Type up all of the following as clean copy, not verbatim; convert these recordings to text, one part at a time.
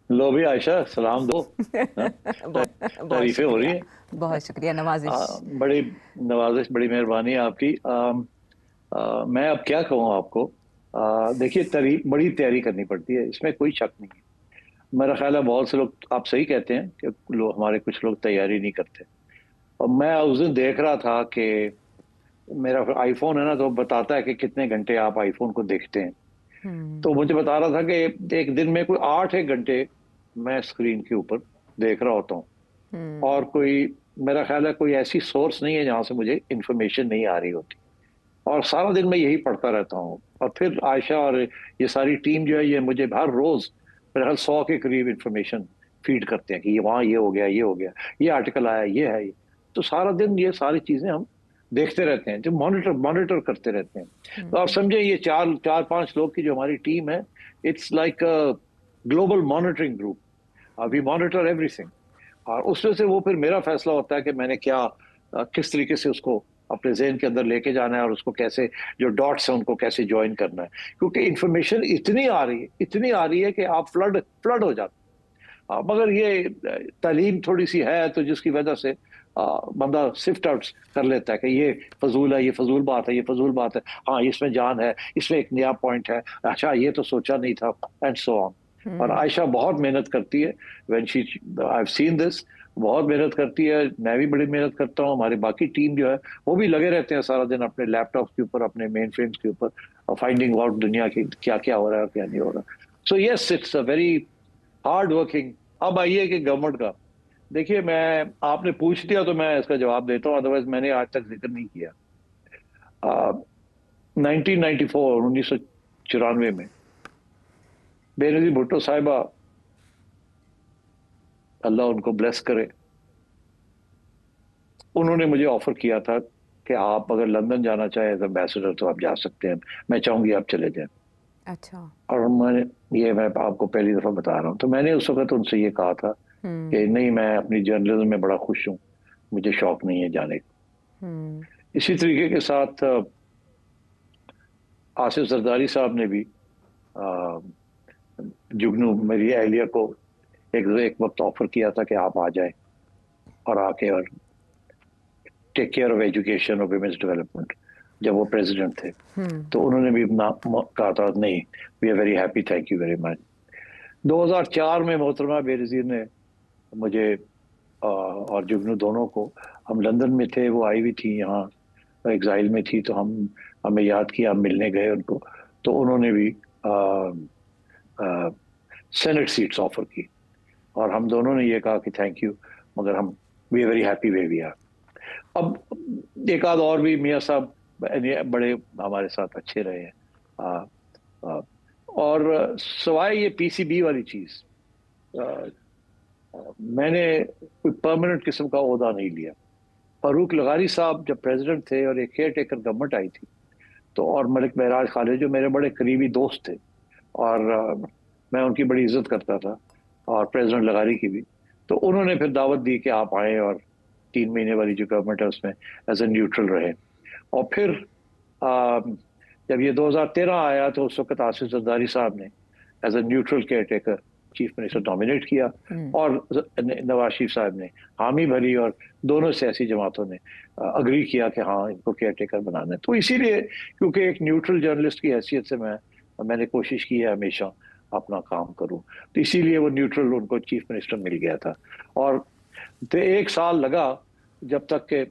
लो भी आयशा, सलाम दो। हाँ, बहुत बहुत तारीफें हो रही शुक्रिया। हैं। बहुत शुक्रिया, नवाजिश। बड़ी नवाजिश, बड़ी मेहरबानी है आपकी। मैं अब क्या कहूँ आपको। देखिए, बड़ी तैयारी करनी पड़ती है, इसमें कोई शक नहीं है। मेरा ख्याल है बहुत से लोग, आप सही कहते हैं कि लोग, हमारे कुछ लोग तैयारी नहीं करते। और मैं उस दिन देख रहा था कि मेरा आईफोन है ना, तो बताता है कि कितने घंटे आप आईफोन को देखते हैं। हम्म। तो मुझे बता रहा था कि एक दिन में कोई 8 एक घंटे मैं स्क्रीन के ऊपर देख रहा होता हूँ। और हम्म। कोई, मेरा ख्याल है कोई ऐसी सोर्स नहीं है जहां से मुझे इंफॉर्मेशन नहीं आ रही होती। और सारा दिन मैं यही पढ़ता रहता हूँ। और फिर आयशा और ये सारी टीम जो है, ये मुझे हर रोज मेरे ख्याल 100 के करीब इंफॉर्मेशन फीड करते हैं कि ये वहाँ ये हो गया, ये हो गया, ये आर्टिकल आया, ये है ये। तो सारा दिन ये सारी चीजें हम देखते रहते हैं, जो मॉनिटर मॉनिटर करते रहते हैं। तो आप हम्म। समझे, ये चार चार पांच लोग की जो हमारी टीम है, it's like global monitoring group. We monitor everything. और उसमें से वो फिर मेरा फैसला होता है कि मैंने क्या, किस तरीके से उसको अपने जहन के अंदर लेके जाना है, और उसको कैसे, जो डॉट्स हैं उनको कैसे ज्वाइन करना है। क्योंकि इंफॉर्मेशन इतनी आ रही है, इतनी आ रही है कि आप फ्लड फ्लड हो जाते हैं। मगर ये तालीम थोड़ी सी है, तो जिसकी वजह से बंदा सिफ्ट आउट कर लेता है कि ये फजूल है, ये फजूल बात है, ये फजूल बात है। हाँ, इसमें जान है, इसमें एक नया पॉइंट है, अच्छा ये तो सोचा नहीं था, एंड सो ऑन। और हम्म। आयशा बहुत मेहनत करती है। When she, I have seen this, बहुत मेहनत करती है। मैं भी बड़ी मेहनत करता हूँ, हमारी बाकी टीम जो है वो भी लगे रहते हैं सारा दिन अपने लैपटॉप के ऊपर, अपने मेन फ्रेम्स के ऊपर, फाइंडिंग आउट दुनिया की क्या क्या हो रहा है और क्या नहीं हो रहा। So yes, it's a very hard working. अब आइए कि गवर्नमेंट का। देखिए, मैं, आपने पूछ दिया तो मैं इसका जवाब देता हूँ, अदरवाइज मैंने आज तक जिक्र नहीं किया। 1994, 1994 में बेनजीर भुट्टो साहिबा, अल्लाह उनको ब्लेस करे, उन्होंने मुझे ऑफर किया था कि आप अगर लंदन जाना चाहे एज एम्बेसडर तो आप जा सकते हैं, मैं चाहूंगी आप चले जाएं। अच्छा। और मैं आपको पहली दफा बता रहा हूँ, तो मैंने उस वक्त उनसे ये कहा था कि हम्म। नहीं, मैं अपनी जर्नलिज्म में बड़ा खुश हूँ, मुझे शौक नहीं है जाने का। हम्म। इसी तरीके के साथ आसिफ जरदारी साहब ने भी अ, जुगनू मेरी अहलिया को एक एक वक्त ऑफर किया था कि आप आ जाएं और आके और टेक केयर ऑफ एजुकेशन और वुमेन्स डेवलपमेंट, जब वो प्रेसिडेंट थे। हम्म। तो उन्होंने भी कहा था नहीं, we are very happy, thank you very much. 2004 में मोहतरमा बेनजीर ने मुझे और जुगनू दोनों को, हम लंदन में थे, वो आई हुई थी यहाँ, एग्जाइल में थी, तो हमें याद किया, हम मिलने गए उनको। तो उन्होंने भी सेनेट सीट्स ऑफर की, और हम दोनों ने ये कहा कि थैंक यू, मगर हम, we are very happy way we are. अब एक आध और भी मियाँ साहब बड़े हमारे साथ अच्छे रहे हैं। आ, आ, और सवाए ये पीसीबी वाली चीज, मैंने कोई परमानेंट किस्म का ओहदा नहीं लिया। फारूक लगारी साहब जब प्रेसिडेंट थे और एक केयर टेकर गवर्नमेंट आई थी, तो और मलिक महराज खालिद जो मेरे बड़े करीबी दोस्त थे, और मैं उनकी बड़ी इज्जत करता था, और प्रेसिडेंट लगारी की भी। तो उन्होंने फिर दावत दी कि आप आए, और 3 महीने वाली जो गवर्नमेंट है उसमें एज ए न्यूट्रल रहे। और फिर आ, जब ये 2013 आया, तो उस वक्त आसिफ जरदारी साहब ने as a neutral caretaker chief minister nominate किया, हम्म। और नवाज शरीफ साहब ने हामी भरी, और दोनों सियासी जमातों ने अग्री किया कि हाँ, इनको केयर टेकर बनाना है। तो इसीलिए, क्योंकि एक न्यूट्रल जर्नलिस्ट की हैसियत से मैंने कोशिश की है हमेशा अपना काम करूं, तो इसीलिए वो न्यूट्रल उनको चीफ मिनिस्टर मिल गया था। और तो 1 साल लगा जब तक के,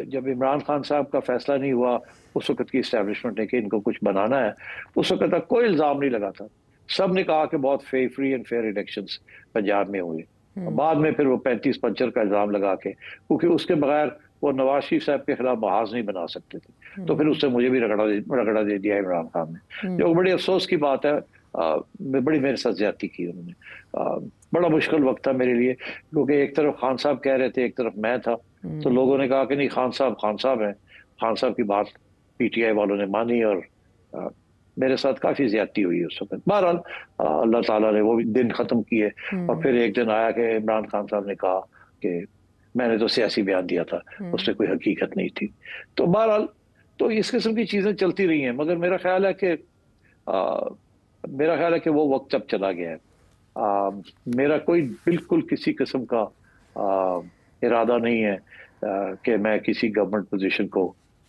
जब इमरान खान साहब का फैसला नहीं हुआ उस वक्त की इस्टेब्लिशमेंट ने कि इनको कुछ बनाना है, उस वक्त तक कोई इल्जाम नहीं लगा था। सब ने कहा कि बहुत free and fair elections Punjab में हुए। हम्म। बाद में फिर वो 35 पंचर का इल्जाम लगा के, क्योंकि उसके बगैर वो नवाज शरीफ साहब के खिलाफ बहास नहीं बना सकते थे, तो फिर हम्म। उससे मुझे भी रगड़ा दे दिया इमरान खान ने, जो हम्म। बड़ी अफसोस की बात है। बड़ी मेरे साथ ज्यादती की उन्होंने। बड़ा मुश्किल वक्त था मेरे लिए, क्योंकि एक तरफ खान साहब कह रहे थे, एक तरफ मैं था। तो हम्म। लोगों ने कहा कि नहीं, खान साहब हैं, खान साहब की बात पीटीआई वालों ने मानी, और अ, मेरे साथ काफी ज्यादती हुई उस वक्त। बहरहाल अल्लाह ताला ने वो भी दिन खत्म किए। और हम्म। फिर एक दिन आया कि इमरान खान साहब ने कहा कि मैंने तो सियासी बयान दिया था, उसमें हम्म। कोई हकीकत नहीं थी। तो बहरहाल, तो इस किस्म की चीजें चलती रही हैं, मगर मेरा ख्याल है कि वो वक्त अब चला गया है। मेरा कोई बिल्कुल किसी किस्म का इरादा नहीं है कि मैं किसी गवर्नमेंट पोजीशन को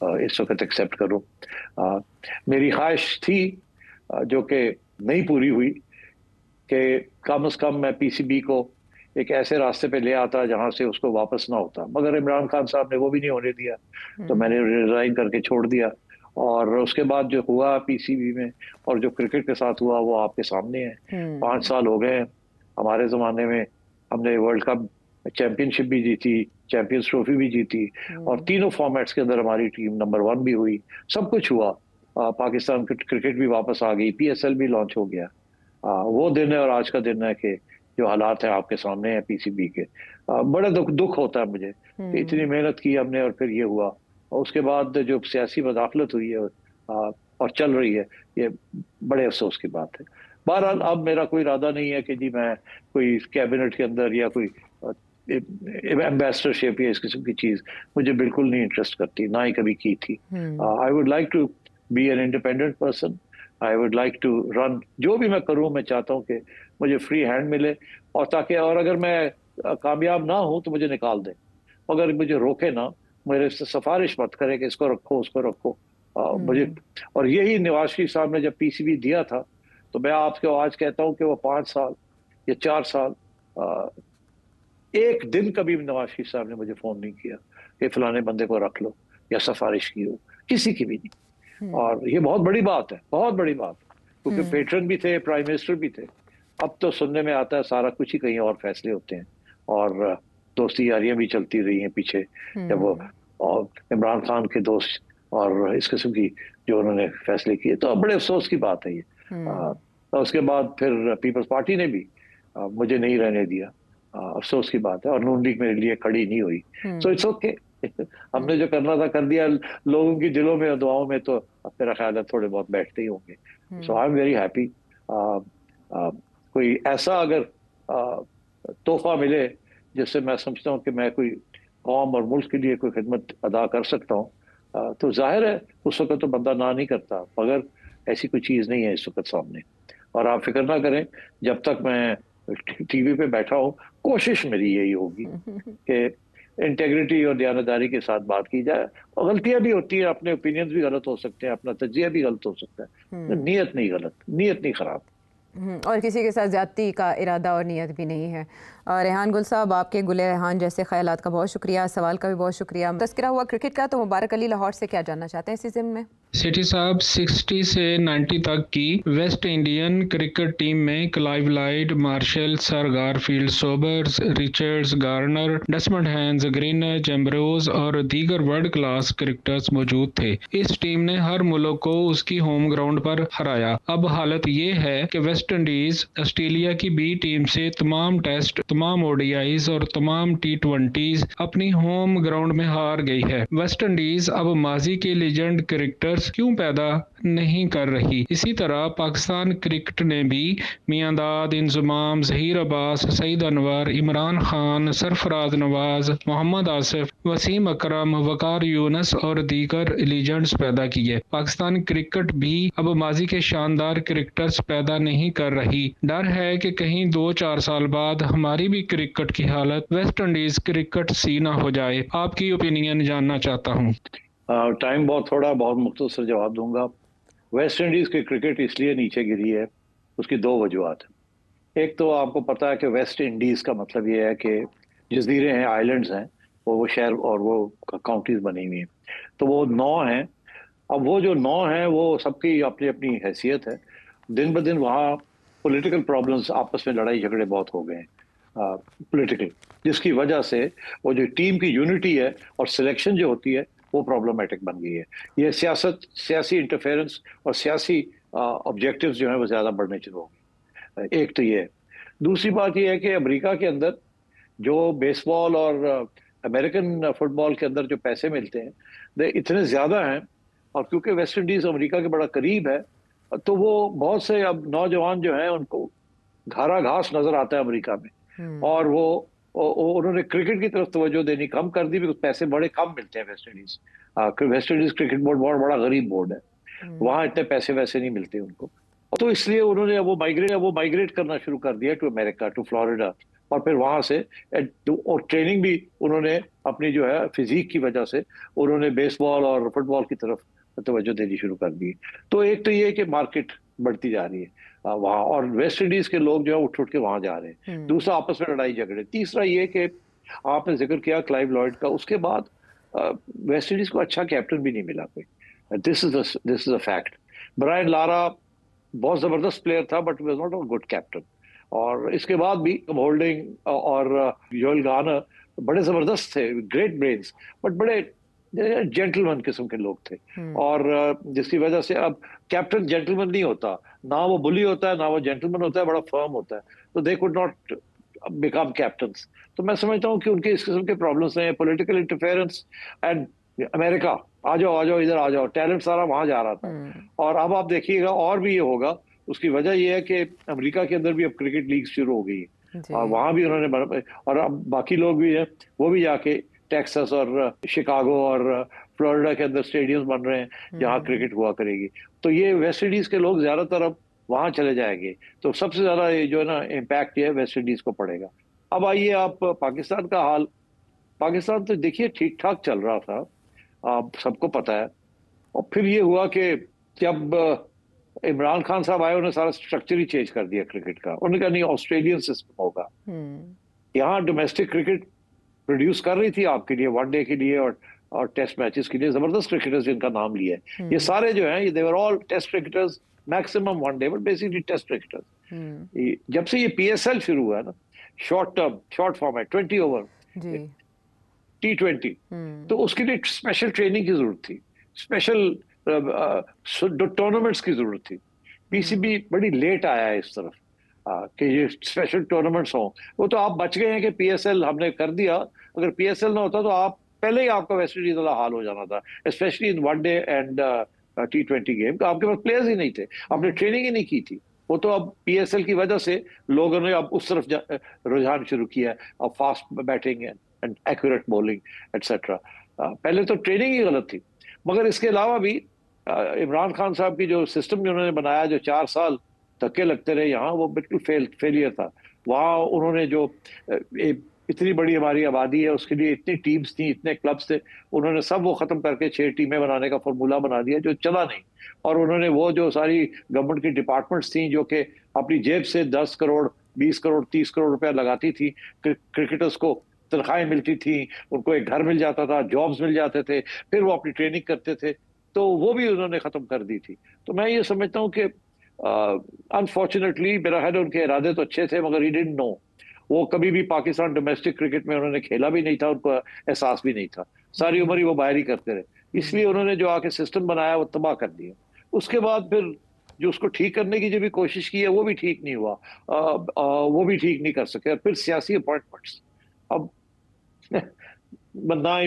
इस वक्त एक्सेप्ट करूं। मेरी ख्वाहिश थी जो कि नहीं पूरी हुई कि कम से कम मैं पीसीबी को एक ऐसे रास्ते पे ले आता जहां से उसको वापस ना होता, मगर इमरान खान साहब ने वो भी नहीं होने दिया, तो मैंने रिजाइन करके छोड़ दिया। और उसके बाद जो हुआ पीसीबी में और जो क्रिकेट के साथ हुआ वो आपके सामने है। 5 साल हो गए। हमारे ज़माने में हमने वर्ल्ड कप चैंपियनशिप भी जीती, चैंपियंस ट्रॉफी भी जीती, और तीनों फॉर्मेट्स के अंदर हमारी टीम नंबर 1 भी हुई। सब कुछ हुआ। पाकिस्तान क्रिकेट भी वापस आ गई, पीएसएल भी लॉन्च हो गया। वो दिन है और आज का दिन है कि जो हालात है आपके सामने है पीसीबी के। बड़ा दुख होता है मुझे कि इतनी मेहनत की हमने और फिर ये हुआ। और उसके बाद जो सियासी मदाखलत हुई है और चल रही है, ये बड़े अफसोस की बात है। बहरहाल अब मेरा कोई इरादा नहीं है कि जी मैं कोई कैबिनेट के अंदर या कोई एम्बेसडरशिप या इस किस्म की चीज मुझे बिल्कुल नहीं इंटरेस्ट करती, ना ही कभी की थी। I would like to be an independent person. I would like to run. जो भी मैं करूं मैं चाहता हूं कि मुझे फ्री हैंड मिले, और ताकि और अगर मैं कामयाब ना हूं तो मुझे निकाल दें, अगर मुझे रोके ना, मेरे से सिफारिश मत करें कि इसको रखो उसको रखो। मुझे, और यही नवाज शरीफ साहब ने जब पीसीबी दिया था, तो मैं आपको आज कहता हूं कि वो 5 साल या 4 साल एक दिन कभी नवाज शरीफ साहब ने मुझे फोन नहीं किया कि फलाने बंदे को रख लो या सिफारिश की हो, किसी की भी नहीं। और ये बहुत बड़ी बात है, बहुत बड़ी बात, क्योंकि पेट्रन भी थे, प्राइम मिनिस्टर भी थे। अब तो सुनने में आता है सारा कुछ ही कहीं और फैसले होते हैं, और दोस्ती यारियां भी चलती रही हैं पीछे, जब वो और इमरान खान के दोस्त और इस किस्म की जो उन्होंने फैसले किए, तो बड़े अफसोस की बात है ये। तो उसके बाद फिर पीपल्स पार्टी ने भी मुझे नहीं रहने दिया, अफसोस की बात है, और नून लीग मेरे लिए खड़ी नहीं हुई। सो इट्स ओके, हमने जो करना था कर दिया। लोगों की दिलों में और दुआओं में तो मेरा ख्याल है थोड़े बहुत बैठते ही होंगे। सो आई एम वेरी हैप्पी। कोई ऐसा अगर तोहफा मिले जिससे मैं समझता हूँ कि मैं कोई कौम और मुल्क के लिए कोई खिदमत अदा कर सकता हूँ, तो जाहिर है उस वक्त तो बंदा ना नहीं करता, मगर ऐसी कोई चीज़ नहीं है इस वक्त सामने। और आप फिक्र ना करें, जब तक मैं टीवी पे बैठा हूँ, कोशिश मेरी यही होगी कि इंटेग्रिटी और दयानतदारी के साथ बात की जाए। और गलतियां भी होती है, अपने ओपिनियंस भी गलत हो सकते हैं, अपना तजिया भी गलत हो सकता है, नीयत नहीं गलत, नीयत नहीं खराब। और किसी के साथ ज़्यादती का इरादा और नीयत भी नहीं है। रेहान गुल साहब, आपके गुले रेहान जैसे ख्यालात का बहुत शुक्रिया, सवाल का भी बहुत शुक्रिया। तस्करा हुआ क्रिकेट का, तो मुबारक अली लाहौर से क्या जानना चाहते हैं इस सीज़न में? सिटी साहब 60 से 90 तक की वेस्ट इंडियन क्रिकेट टीम में Clive Lloyd, Marshall, sir Garfield Sobers, Richards, Garner, Desmond Haynes, Greenidge, Ambrose और दीगर वर्ल्ड क्लास क्रिकेटर्स मौजूद थे। इस टीम ने हर मुल्क को उसकी होम ग्राउंड पर हराया। अब हालत ये है कि वेस्ट इंडीज ऑस्ट्रेलिया की बी टीम से तमाम टेस्ट, तमाम ओडीआईज और तमाम T20s अपनी होम ग्राउंड में हार गई है। वेस्ट इंडीज अब माजी के लीजेंड क्रिकेटर्स क्यों पैदा नहीं कर रही? इसी तरह पाकिस्तान क्रिकेट ने भी मियांदाद, इंजमाम, जहीर अब्बास, सईद अनवर, इमरान खान, सरफराज नवाज, मोहम्मद आसिफ, वसीम अकरम, वकार यूनस और दीगर लीजेंड्स पैदा किए। पाकिस्तान क्रिकेट भी अब माजी के शानदार क्रिकेटर्स पैदा नहीं कर रही। डर है कि कहीं 2-4 साल बाद हमारी भी क्रिकेट की हालत वेस्ट इंडीज क्रिकेट सी ना हो जाए। आपकी ओपिनियन जानना चाहता हूँ। टाइम बहुत थोड़ा, बहुत मुख्तसर जवाब दूंगा। वेस्ट इंडीज की क्रिकेट इसलिए नीचे गिरी है, उसकी 2 वजूहत हैं। एक तो आपको पता है कि वेस्ट इंडीज का मतलब ये है कि जजीरे हैं, आइलैंड्स हैं, वो शहर और वो काउंटीज बनी हुई हैं, तो वो 9 हैं। अब वो जो 9 हैं वो सबकी अपनी अपनी हैसियत है। दिन ब दिन वहाँ पॉलिटिकल प्रॉब्लम्स, आपस में लड़ाई झगड़े बहुत हो गए हैं पॉलिटिकल, जिसकी वजह से वो जो टीम की यूनिटी है और सिलेक्शन जो होती है वो प्रॉब्लमेटिक बन गई है। ये सियासी इंटरफेरेंस और सियासी ऑब्जेक्टिव्स जो हैं वो ज़्यादा बढ़ने शुरू हो गए। एक तो ये है। दूसरी बात ये है कि अमेरिका के अंदर जो बेसबॉल और अमेरिकन फुटबॉल के अंदर जो पैसे मिलते हैं वो इतने ज़्यादा हैं, और क्योंकि वेस्ट इंडीज़ अमेरिका के बड़ा करीब है, तो वो बहुत से अब नौजवान जो हैं उनको घारा घास नज़र आता है अमेरिका में, और वो उन्होंने क्रिकेट की तरफ तवज्जो देनी कम कर दी, बिकॉज पैसे बड़े कम मिलते हैं West Indies. West Indies cricket board बहुत बड़ा गरीब बोर्ड है, वहाँ इतने पैसे वैसे नहीं मिलते उनको। तो इसलिए उन्होंने वो माइग्रेट करना शुरू कर दिया टू अमेरिका, टू फ्लोरिडा, और फिर वहां से और ट्रेनिंग भी उन्होंने अपनी जो है फिजिक की वजह से उन्होंने बेसबॉल और फुटबॉल की तरफ तवज्जो देनी शुरू कर दी। तो एक तो ये कि मार्केट बढ़ती जा रही है वहाँ, और वेस्ट इंडीज के लोग जो है उठ के वहां जा रहे हैं। दूसरा, आपस में लड़ाई झगड़े। तीसरा ये कि आपने जिक्र किया क्लाइव लॉयड का, उसके बाद वेस्ट इंडीज को अच्छा कैप्टन भी नहीं मिला कोई। This is a fact. Brian Lara बहुत जबरदस्त प्लेयर था, but was not a good captain. और इसके बाद भी होल्डिंग और योएल गार्नर बड़े जबरदस्त थे, ग्रेट ब्रेन्स, बट बड़े जेंटलमैन किस्म के लोग थे। और जिसकी वजह से अब कैप्टन जेंटलमैन नहीं होता, ना वो बुली होता है ना वो जेंटलमैन होता है, बड़ा फर्म होता है, तो they could not become captains. तो मैं समझता हूँ कि उनके इस किस्म के प्रॉब्लम्स हैं, पॉलिटिकल इंटरफेरेंस एंड अमेरिका, आ जाओ इधर आ जाओ, टैलेंट सारा वहां जा रहा था। और अब आप देखिएगा और भी ये होगा। उसकी वजह ये है कि अमेरिका के अंदर भी अब क्रिकेट लीग शुरू हो गई है, और वहां भी उन्होंने, और अब बाकी लोग भी हैं, वो भी जाके टेक्सास और शिकागो और फ्लोरिडा के अंदर स्टेडियम्स बन रहे हैं जहाँ क्रिकेट हुआ करेगी। तो ये वेस्ट इंडीज के लोग ज्यादातर अब वहां चले जाएंगे, तो सबसे ज्यादा ये जो है ना इम्पैक्ट ये वेस्ट इंडीज को पड़ेगा। अब आइए आप पाकिस्तान का हाल। पाकिस्तान तो देखिए ठीक ठाक चल रहा था, आप सबको पता है। और फिर ये हुआ कि जब इमरान खान साहब आए, उन्होंने सारा स्ट्रक्चर ही चेंज कर दिया क्रिकेट का। उन्होंने कहा नहीं, ऑस्ट्रेलियन सिस्टम होगा। यहाँ डोमेस्टिक क्रिकेट प्रोड्यूस कर रही थी आपके लिए, वनडे के लिए और टेस्ट मैचेस के लिए जबरदस्त क्रिकेटर्स जिनका नाम लिया है, ये सारे जो हैं they were all Test cricketers, maximum one day but basically Test cricketers. जब से ये पीएसएल शुरू हुआ है ना, short term short format 20 over T20, तो उसके लिए स्पेशल ट्रेनिंग की जरूरत थी, स्पेशल टूर्नामेंट्स की जरूरत थी। पीसीबी बड़ी लेट आया है इस तरफ कि ये स्पेशल टूर्नामेंट्स हों। वो तो आप बच गए हैं कि पीएसएल हमने कर दिया। अगर पीएसएल ना होता तो आप पहले ही आपका वेस्ट इंडीज वाला हाल हो जाना था, specially in one day and T20 game का। आपके पास प्लेयर्स ही नहीं थे, आपने ट्रेनिंग ही नहीं की थी। वो तो अब पीएसएल की वजह से लोगों ने अब उस तरफ रुझान शुरू किया है, अब fast batting and accurate bowling etcetera. पहले तो ट्रेनिंग ही गलत थी। मगर इसके अलावा भी इमरान खान साहब की जो सिस्टम उन्होंने बनाया, जो 4 साल धक्के लगते रहे यहाँ, वो बिल्कुल फेलियर था। वहाँ उन्होंने जो इतनी बड़ी हमारी आबादी है, उसके लिए इतनी टीम्स थी, इतने क्लब्स थे, उन्होंने सब वो खत्म करके 6 टीमें बनाने का फॉर्मूला बना दिया जो चला नहीं। और उन्होंने वो जो सारी गवर्नमेंट की डिपार्टमेंट्स थी जो कि अपनी जेब से 10 करोड़ 20 करोड़ 30 करोड़ रुपया लगाती थी, क्रिकेटर्स को तनख्वाहें मिलती थी, उनको एक घर मिल जाता था, जॉब्स मिल जाते थे, फिर वो अपनी ट्रेनिंग करते थे, तो वो भी उन्होंने खत्म कर दी थी। तो मैं ये समझता हूँ कि अनफॉर्चुनेटली मेरा ख्याल उनके इरादे तो अच्छे थे, मगर ही डिडंट नो। वो कभी भी पाकिस्तान डोमेस्टिक क्रिकेट में उन्होंने खेला भी नहीं था, उनको एहसास भी नहीं था, सारी उम्र ही वो बाहर ही करते रहे। इसलिए उन्होंने जो आके सिस्टम बनाया वो तबाह कर दिया। उसके बाद फिर जो उसको ठीक करने की जो भी कोशिश की है वो भी ठीक नहीं हुआ, वो भी ठीक नहीं कर सके। फिर सियासी अपॉइंटमेंट्स, अब ना ही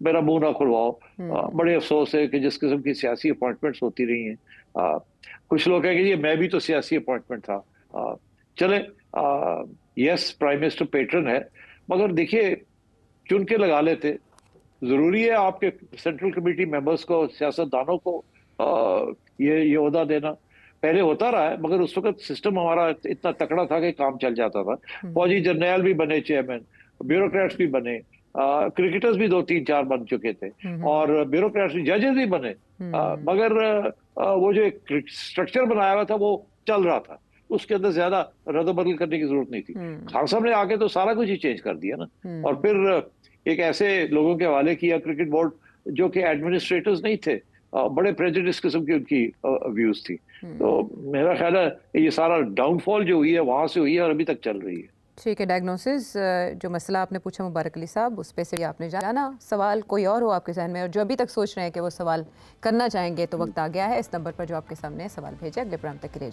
मेरा मुंह ना खुलवाओ। बड़े अफसोस है कि जिस किस्म की सियासी अपॉइंटमेंट्स होती रही हैं, कुछ लोग कहेंगे ये मैं भी तो सियासी अपॉइंटमेंट था। चले, यस प्राइम मिनिस्टर पेट्रन है, मगर देखिए चुन के लगा लेते। जरूरी है आपके सेंट्रल कमेटी मेंबर्स को, सियासतदानों को ये ओहदा देना? पहले होता रहा है, मगर उस वक्त सिस्टम हमारा इतना तकड़ा था कि काम चल जाता था। फौजी जर्नैल भी बने चेयरमैन, ब्यूरोक्रेट्स भी बने, क्रिकेटर्स भी 2-3-4 बन चुके थे, और ब्यूरोक्रेट्स भी, जजेस भी बने। मगर वो जो एक स्ट्रक्चर बनाया हुआ था वो चल रहा था, उसके अंदर ज्यादा रद्द-बदल करने की जरूरत नहीं थी। खान साहब ने आके तो सारा कुछ ही चेंज कर दिया ना, और फिर एक ऐसे लोगों के हवाले किया क्रिकेट बोर्ड जो कि एडमिनिस्ट्रेटर्स नहीं थे, बड़े प्रेजुडिस किस्म की उनकी व्यूज थी। तो मेरा ख्याल है ये सारा डाउनफॉल जो हुई है वहां से हुई है और अभी तक चल रही है। ठीक है, डायग्नोसिस जो मसला आपने पूछा मुबारक अली साहब, उस पे से आपने जाना। सवाल कोई और हो आपके जहन में और जो अभी तक सोच रहे हैं कि वो सवाल करना चाहेंगे, तो वक्त आ गया है। इस नंबर पर जो आपके सामने सवाल भेजा, अगले प्रोग्राम तक के लिए